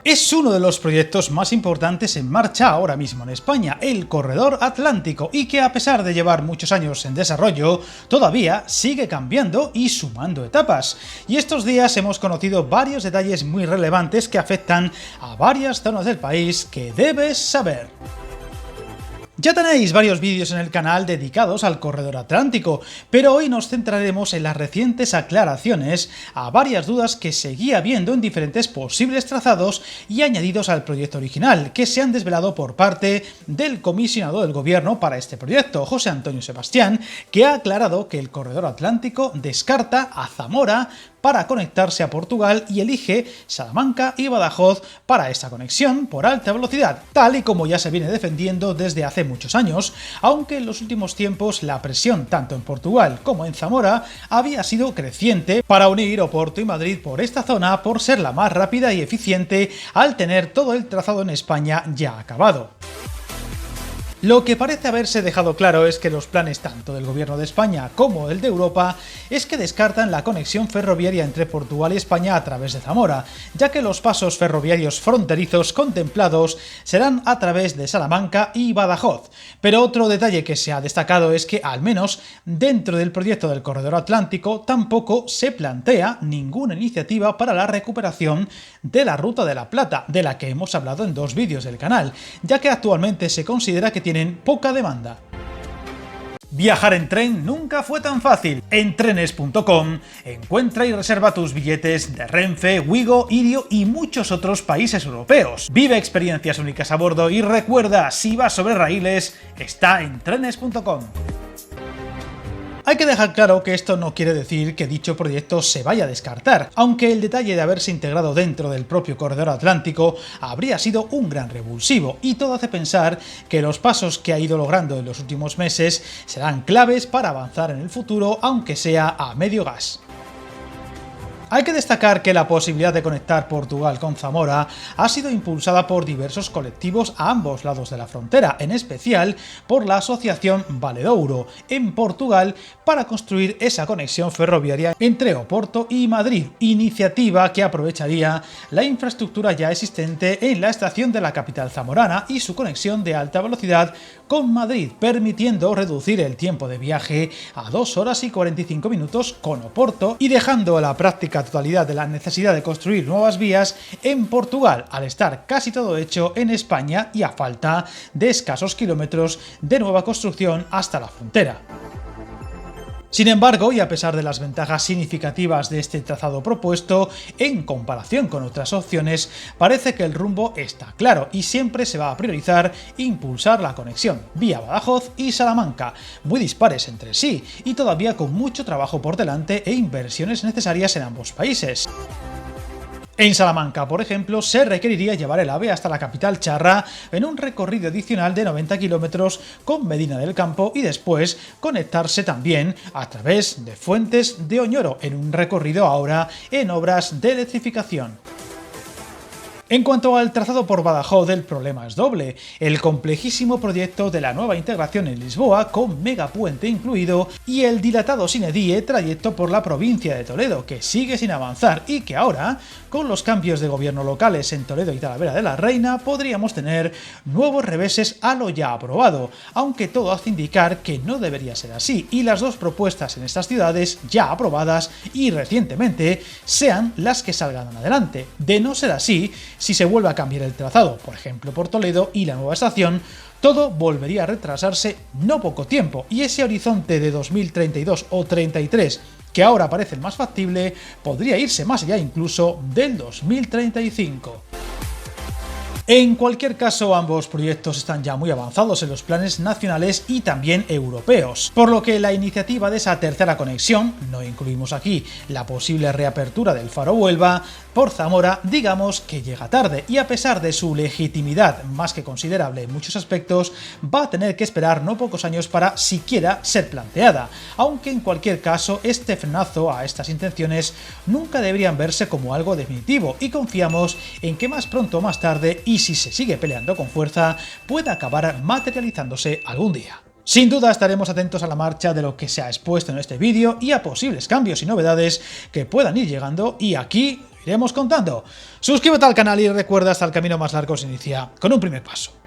Es uno de los proyectos más importantes en marcha ahora mismo en España, el Corredor Atlántico, y que a pesar de llevar muchos años en desarrollo, todavía sigue cambiando y sumando etapas. Y estos días hemos conocido varios detalles muy relevantes que afectan a varias zonas del país que debes saber. Ya tenéis varios vídeos en el canal dedicados al Corredor Atlántico, pero hoy nos centraremos en las recientes aclaraciones a varias dudas que seguía habiendo en diferentes posibles trazados y añadidos al proyecto original, que se han desvelado por parte del comisionado del gobierno para este proyecto, José Antonio Sebastián, que ha aclarado que el Corredor Atlántico descarta a Zamora para conectarse a Portugal y elige Salamanca y Badajoz para esa conexión por alta velocidad, tal y como ya se viene defendiendo desde hace muchos años, aunque en los últimos tiempos la presión tanto en Portugal como en Zamora había sido creciente para unir Oporto y Madrid por esta zona por ser la más rápida y eficiente al tener todo el trazado en España ya acabado. Lo que parece haberse dejado claro es que los planes tanto del gobierno de España como el de Europa es que descartan la conexión ferroviaria entre Portugal y España a través de Zamora, ya que los pasos ferroviarios fronterizos contemplados serán a través de Salamanca y Badajoz. Pero otro detalle que se ha destacado es que, al menos dentro del proyecto del Corredor Atlántico, tampoco se plantea ninguna iniciativa para la recuperación de la Ruta de la Plata, de la que hemos hablado en dos vídeos del canal, ya que actualmente se considera que tienen poca demanda. Viajar en tren nunca fue tan fácil. En trenes.com encuentra y reserva tus billetes de Renfe, Wigo, Irio y muchos otros países europeos. Vive experiencias únicas a bordo y recuerda, si vas sobre raíles, está en trenes.com. Hay que dejar claro que esto no quiere decir que dicho proyecto se vaya a descartar, aunque el detalle de haberse integrado dentro del propio Corredor Atlántico habría sido un gran revulsivo, y todo hace pensar que los pasos que ha ido logrando en los últimos meses serán claves para avanzar en el futuro, aunque sea a medio gas. Hay que destacar que la posibilidad de conectar Portugal con Zamora ha sido impulsada por diversos colectivos a ambos lados de la frontera, en especial por la asociación Valedouro, en Portugal, para construir esa conexión ferroviaria entre Oporto y Madrid, iniciativa que aprovecharía la infraestructura ya existente en la estación de la capital zamorana y su conexión de alta velocidad con Madrid, permitiendo reducir el tiempo de viaje a 2 horas y 45 minutos con Oporto y dejando a la práctica totalidad de la necesidad de construir nuevas vías en Portugal, al estar casi todo hecho en España y a falta de escasos kilómetros de nueva construcción hasta la frontera. Sin embargo, y a pesar de las ventajas significativas de este trazado propuesto, en comparación con otras opciones, parece que el rumbo está claro y siempre se va a priorizar impulsar la conexión vía Badajoz y Salamanca, muy dispares entre sí y todavía con mucho trabajo por delante e inversiones necesarias en ambos países. En Salamanca, por ejemplo, se requeriría llevar el AVE hasta la capital charra en un recorrido adicional de 90 kilómetros con Medina del Campo y después conectarse también a través de Fuentes de Oñoro en un recorrido ahora en obras de electrificación. En cuanto al trazado por Badajoz, el problema es doble: el complejísimo proyecto de la nueva integración en Lisboa, con megapuente incluido, y el dilatado sine die trayecto por la provincia de Toledo, que sigue sin avanzar y que ahora, con los cambios de gobierno locales en Toledo y Talavera de la Reina, podríamos tener nuevos reveses a lo ya aprobado, aunque todo hace indicar que no debería ser así, y las dos propuestas en estas ciudades ya aprobadas y recientemente sean las que salgan adelante. De no ser así, si se vuelve a cambiar el trazado, por ejemplo por Toledo y la nueva estación, todo volvería a retrasarse no poco tiempo, y ese horizonte de 2032 o 33, que ahora parece el más factible, podría irse más allá incluso del 2035. En cualquier caso, ambos proyectos están ya muy avanzados en los planes nacionales y también europeos, por lo que la iniciativa de esa tercera conexión, no incluimos aquí la posible reapertura del Faro Huelva, por Zamora, digamos que llega tarde, y a pesar de su legitimidad más que considerable en muchos aspectos, va a tener que esperar no pocos años para siquiera ser planteada, aunque en cualquier caso este frenazo a estas intenciones nunca deberían verse como algo definitivo, y confiamos en que más pronto o más tarde, y si se sigue peleando con fuerza, pueda acabar materializándose algún día. Sin duda estaremos atentos a la marcha de lo que se ha expuesto en este vídeo y a posibles cambios y novedades que puedan ir llegando, y aquí iremos contando. Suscríbete al canal y recuerda, hasta el camino más largo se inicia con un primer paso.